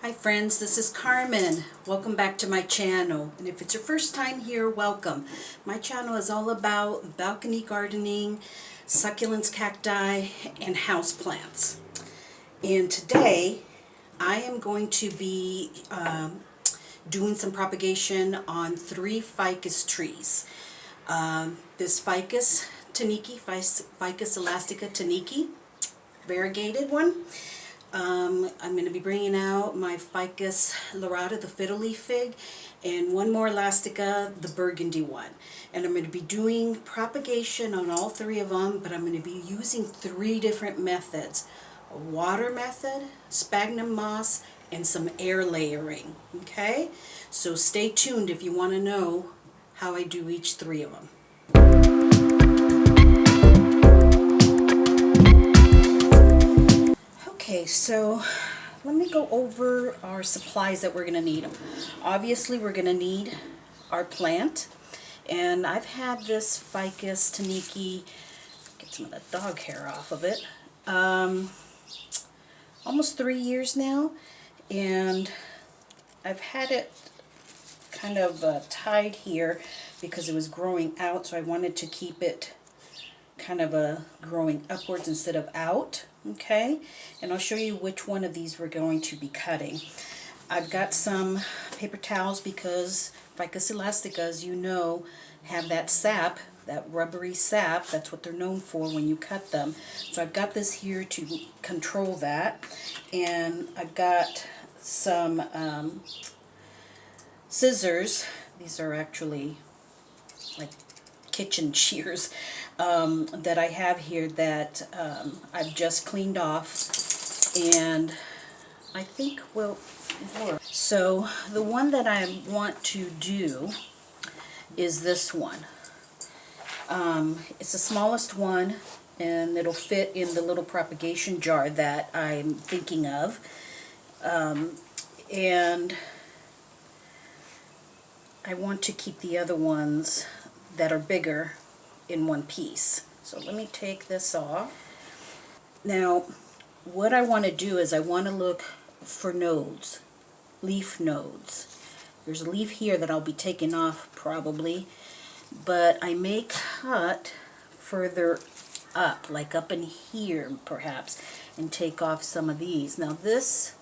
Hi friends, this is Carmen. Welcome back to my channel. And if it's your first time here, welcome. My channel is all about balcony gardening, succulents, cacti, and houseplants. And today I am going to be doing some propagation on 3 ficus trees. This Ficus Tineke, Ficus Elastica Tineke, variegated one. I'm going to be bringing out my Ficus Lyrata, the fiddle leaf fig, and one more Elastica, the Burgundy one. And I'm going to be doing propagation on all 3 of them, but I'm going to be using 3 different methods. A water method, sphagnum moss, and some air layering. Okay? So stay tuned if you want to know how I do each 3 of them. Okay, so let me go over our supplies that we're going to need. Obviously, we're going to need our plant. And I've had this Ficus Tineke, get some of the dog hair off of it, almost 3 years now. And I've had it kind of tied here because it was growing out, so I wanted to keep it kind of growing upwards instead of out. Okay, and I'll show you which one of these we're going to be cutting. I've got some paper towels because Ficus Elastica, as you know, have that sap, that rubbery sap. That's what they're known for when you cut them. So I've got this here to control that. And I've got some scissors. These are actually like kitchen shears that I have here that I've just cleaned off, and I think will work. So the one that I want to do is this one. It's the smallest one, and it'll fit in the little propagation jar that I'm thinking of. And I want to keep the other ones that are bigger in one piece. So let me take this off. Now, what I want to do is I want to look for nodes, leaf nodes. There's a leaf here that I'll be taking off probably, but I may cut further up, like up in here perhaps, and take off some of these. Now this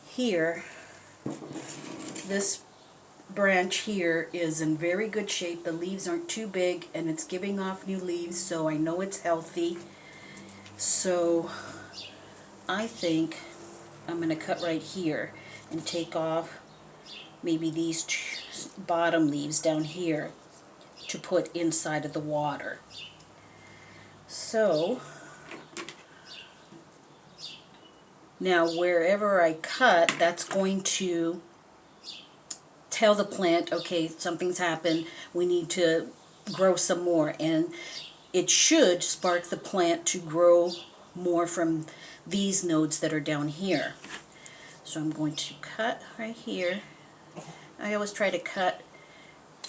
here, this branch here is in very good shape. The leaves aren't too big and it's giving off new leaves, so I know it's healthy. So I think I'm going to cut right here and take off maybe these 2 bottom leaves down here to put inside of the water. So now wherever I cut, that's going to tell the plant, okay, something's happened, we need to grow some more, and it should spark the plant to grow more from these nodes that are down here. So I'm going to cut right here. I always try to cut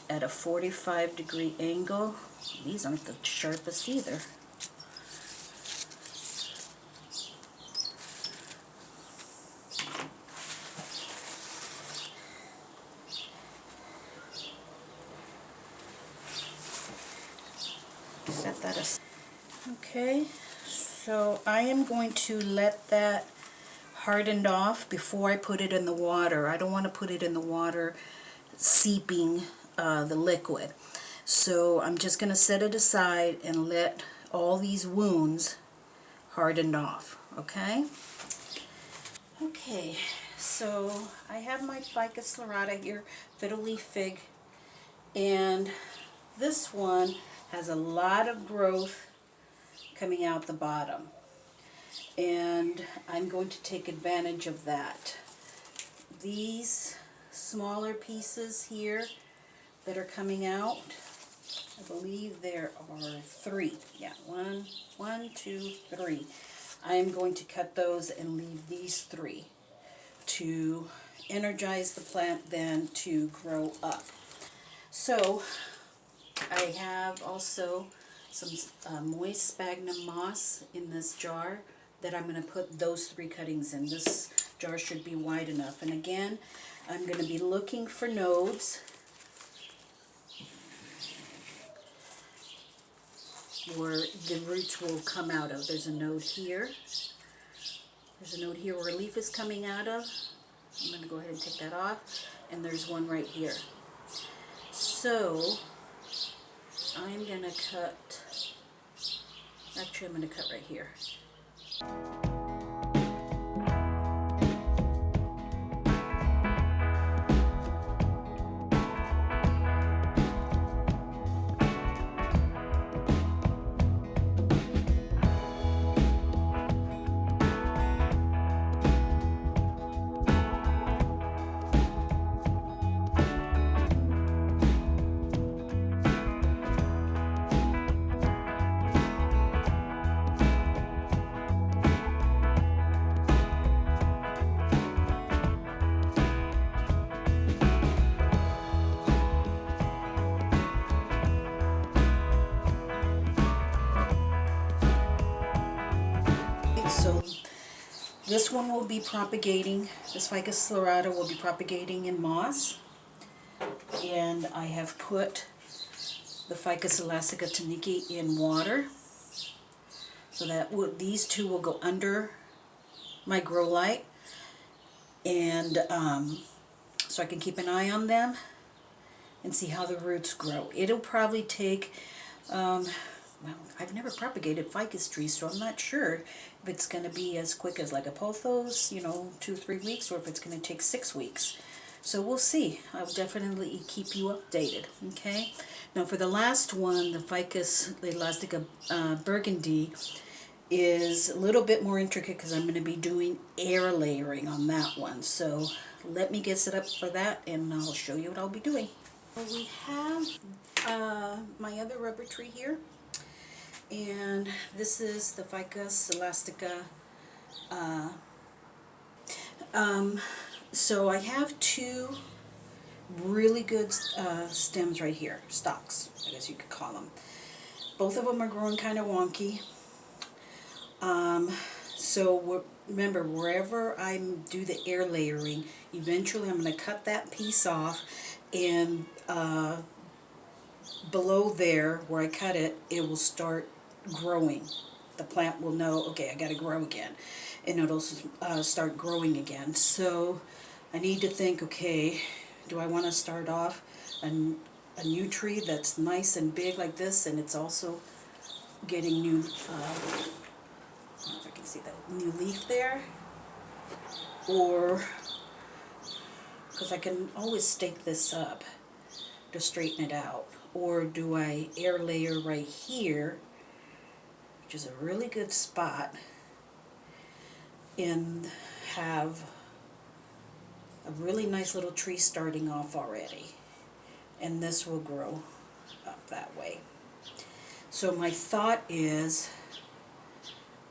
at a 45-degree angle. These aren't the sharpest either. Set that aside. Okay, so I am going to let that harden off before I put it in the water. I don't want to put it in the water seeping the liquid. So I'm just going to set it aside and let all these wounds harden off. Okay? Okay, so I have my Ficus Lyrata here, fiddle leaf fig, and this one has a lot of growth coming out the bottom, and I'm going to take advantage of that. These smaller pieces here that are coming out, I believe there are 3. Yeah, 1, 2, 3. I'm going to cut those and leave these 3 to energize the plant, then to grow up. So I have also some moist sphagnum moss in this jar that I'm going to put those 3 cuttings in. This jar should be wide enough. And again, I'm going to be looking for nodes where the roots will come out of. There's a node here. There's a node here where a leaf is coming out of. I'm going to go ahead and take that off. And there's one right here. So I'm going to cut, actually I'm going to cut right here. So this one will be propagating, this Ficus Lyrata will be propagating in moss. And I have put the Ficus Elastica Tineke in water. So that these two will go under my grow light. And so I can keep an eye on them and see how the roots grow. It'll probably take, well, I've never propagated ficus trees, so I'm not sure if it's going to be as quick as like a pothos, 2 or 3 weeks, or if it's going to take 6 weeks. So we'll see. I'll definitely keep you updated, okay? Now for the last one, the Ficus Elastica Burgundy is a little bit more intricate because I'm going to be doing air layering on that one. So let me get set up for that and I'll show you what I'll be doing. Well, we have my other rubber tree here. And this is the Ficus Elastica. So I have 2 really good stems right here, stalks, I guess you could call them. Both of them are growing kind of wonky. So remember, wherever I do the air layering, eventually I'm going to cut that piece off, and below there where I cut it, it will start growing. The plant will know, okay, I got to grow again, and it'll start growing again. So I need to think, okay, do I want to start off a new tree that's nice and big like this, and it's also getting new, I don't know if I can see that new leaf there, or because I can always stake this up to straighten it out, or do I air layer right here, which is a really good spot, and have a really nice little tree starting off already, and this will grow up that way. So my thought is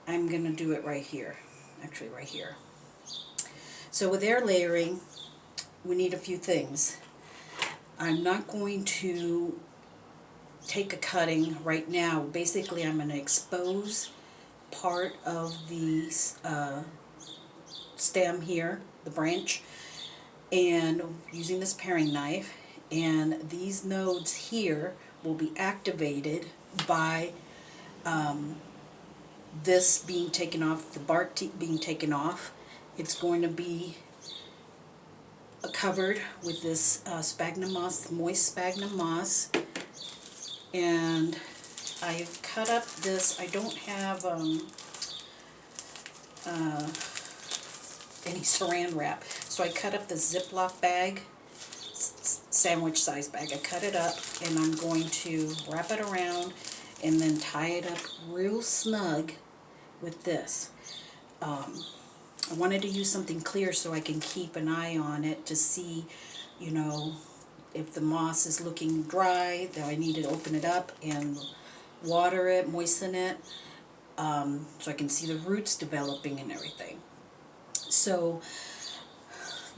I'm going to do it right here, actually right here. So with air layering, we need a few things. I'm not going to take a cutting right now. Basically, I'm going to expose part of the stem here, the branch, and using this paring knife, and these nodes here will be activated by this being taken off, the bark being taken off. It's going to be covered with this sphagnum moss, moist sphagnum moss. And I've cut up this, I don't have any saran wrap, so I cut up the Ziploc bag, sandwich size bag. I cut it up and I'm going to wrap it around and then tie it up real snug with this. I wanted to use something clear so I can keep an eye on it to see, if the moss is looking dry, that I need to open it up and water it, moisten it, so I can see the roots developing and everything. So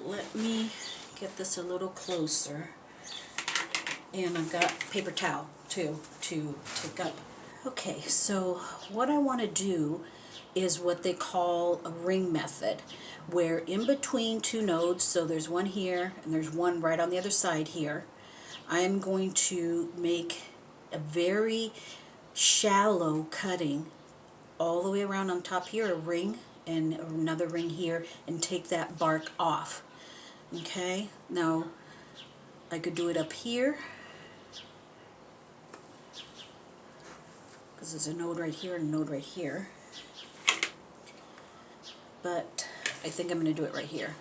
let me get this a little closer, and I've got paper towel too to take up. Okay, so what I want to do is what they call a ring method, where in between two nodes, so there's one here and there's one right on the other side here, I am going to make a very shallow cutting all the way around on top here, a ring and another ring here, and take that bark off. Okay, now I could do it up here because there's a node right here and a node right here, but I think I'm going to do it right here.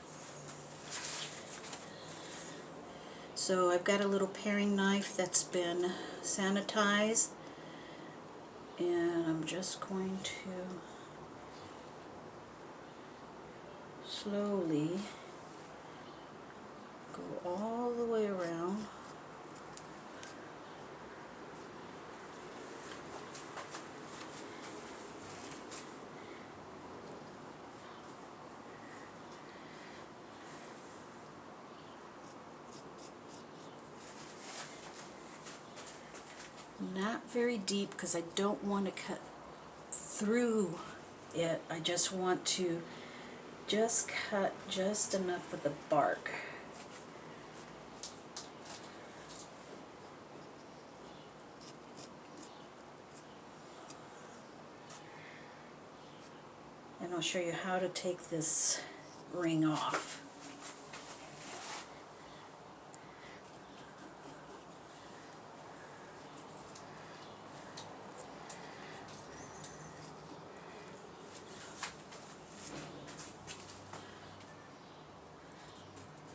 So I've got a little paring knife that's been sanitized, and I'm just going to slowly go all the way around. Not very deep because I don't want to cut through it. I just want to just cut just enough of the bark. And I'll show you how to take this ring off.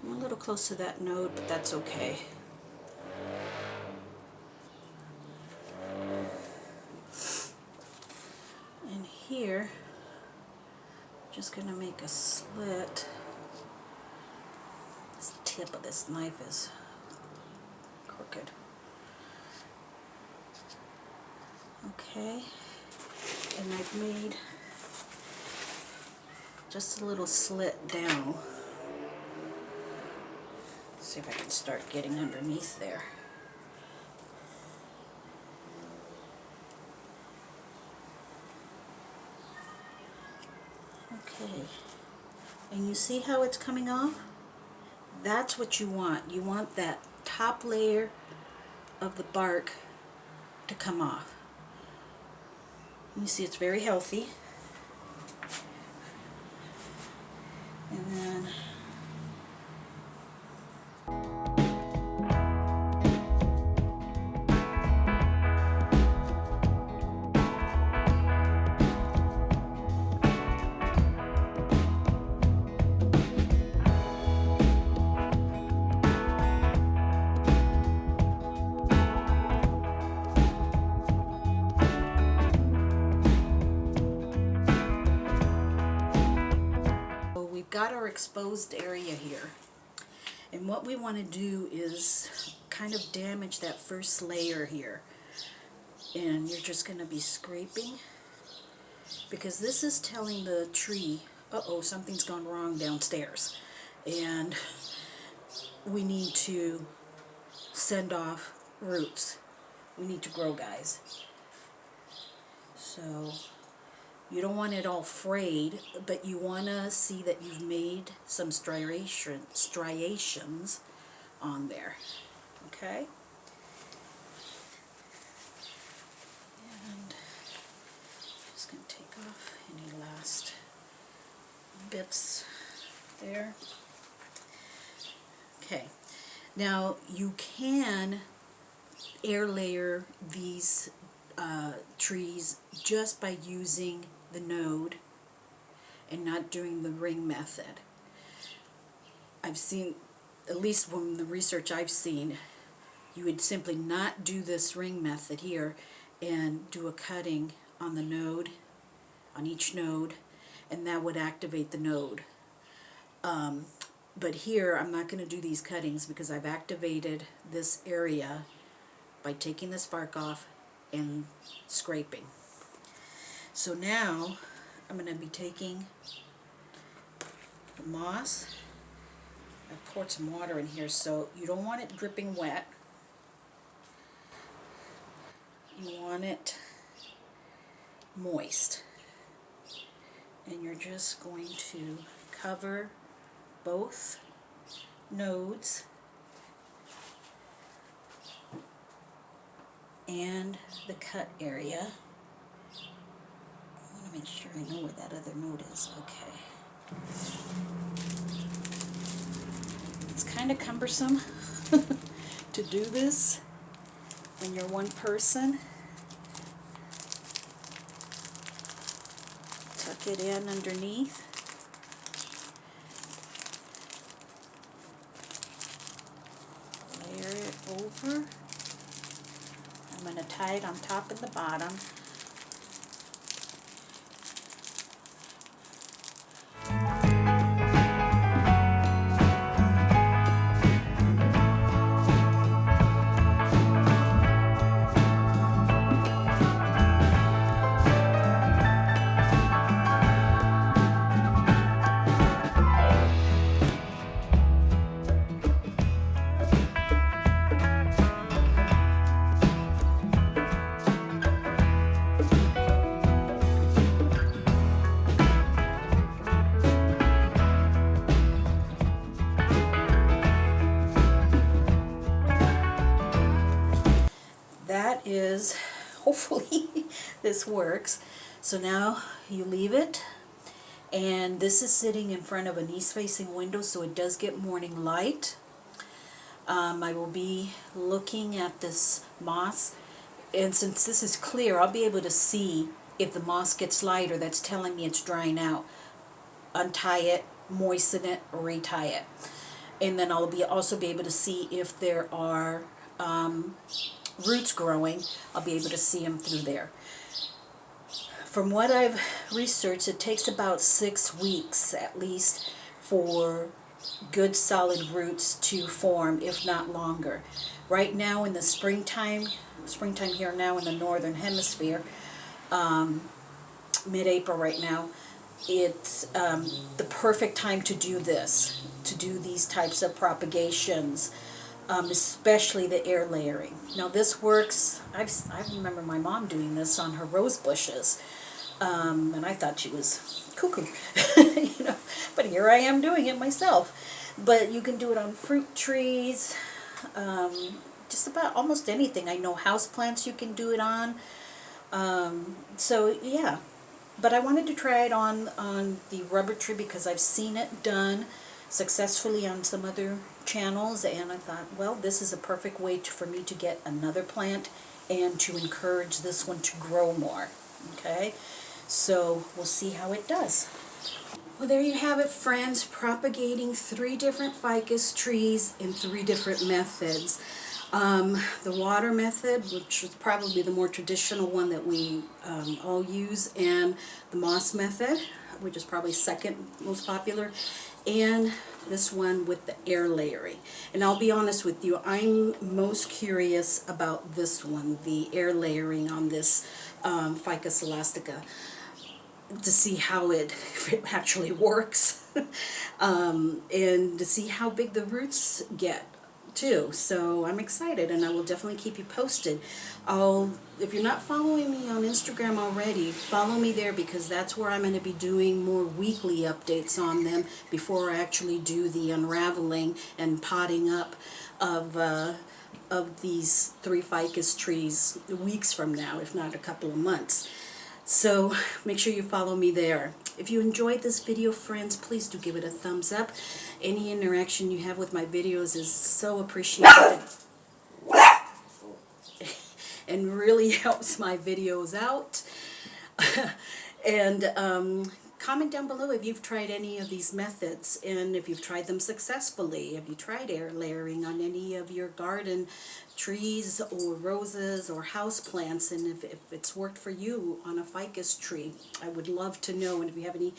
I'm a little close to that node, but that's okay. And here, I'm just going to make a slit. This tip of this knife is crooked. Okay, and I've made just a little slit down. See if I can start getting underneath there. Okay, and you see how it's coming off? That's what you want. You want that top layer of the bark to come off. You see it's very healthy. And then got our exposed area here, and what we want to do is kind of damage that first layer here, and you're just going to be scraping, because this is telling the tree, uh-oh, something's gone wrong downstairs, and we need to send off roots. We need to grow, guys. So you don't want it all frayed, but you want to see that you've made some striations on there. Okay? And just going to take off any last bits there. Okay. Now you can air layer these trees just by using the node and not doing the ring method. I've seen, at least from the research I've seen, you would simply not do this ring method here and do a cutting on the node, on each node, and that would activate the node. But here I'm not going to do these cuttings because I've activated this area by taking this bark off and scraping. So now I'm going to be taking the moss. I poured some water in here, so you don't want it dripping wet. You want it moist. and you're just going to cover both nodes and the cut area. I want to make sure I know where that other node is. Okay. It's kind of cumbersome to do this when you're one person. Tuck it in underneath. Layer it over. I'm going to tie it on top and the bottom. That is, hopefully this works. So now you leave it, and this is sitting in front of an east-facing window, so it does get morning light. I will be looking at this moss, and since this is clear, I'll be able to see if the moss gets lighter. That's telling me it's drying out. Untie it, moisten it, retie it, and then I'll also be able to see if there are roots growing. I'll be able to see them through there. From what I've researched, it takes about 6 weeks at least for good solid roots to form, if not longer. Right now in the springtime here now in the northern hemisphere, mid-April right now, it's the perfect time to do this, to do these types of propagations. Especially the air layering. Now this works. I remember my mom doing this on her rose bushes, and I thought she was cuckoo, you know. But here I am doing it myself. But you can do it on fruit trees, just about almost anything. I know house plants you can do it on. So yeah, but I wanted to try it on the rubber tree because I've seen it done successfully on some other channels, and I thought, well, this is a perfect way for me to get another plant and to encourage this one to grow more. Okay, so we'll see how it does. Well, there you have it, friends, propagating 3 different ficus trees in 3 different methods. The water method, which is probably the more traditional one that we all use, and the moss method, which is probably second most popular, and this one with the air layering. And I'll be honest with you, I'm most curious about this one, the air layering on this Ficus Elastica, to see how if it actually works, and to see how big the roots get too. So I'm excited, and I will definitely keep you posted. If you're not following me on Instagram already, follow me there, because that's where I'm going to be doing more weekly updates on them before I actually do the unraveling and potting up of these 3 ficus trees weeks from now, if not a couple of months. So make sure you follow me there. If you enjoyed this video, friends, please do give it a thumbs up. Any interaction you have with my videos is so appreciated and really helps my videos out. And comment down below if you've tried any of these methods, and if you've tried them successfully. Have you tried air layering on any of your garden trees or roses or house plants, and if it's worked for you on a ficus tree? I would love to know, and if you have any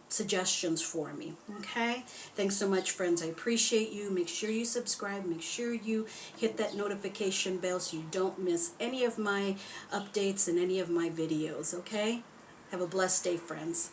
suggestions for me. Okay, thanks so much, friends. I appreciate you. Make sure you subscribe, make sure you hit that notification bell so you don't miss any of my updates and any of my videos. Okay, have a blessed day, friends.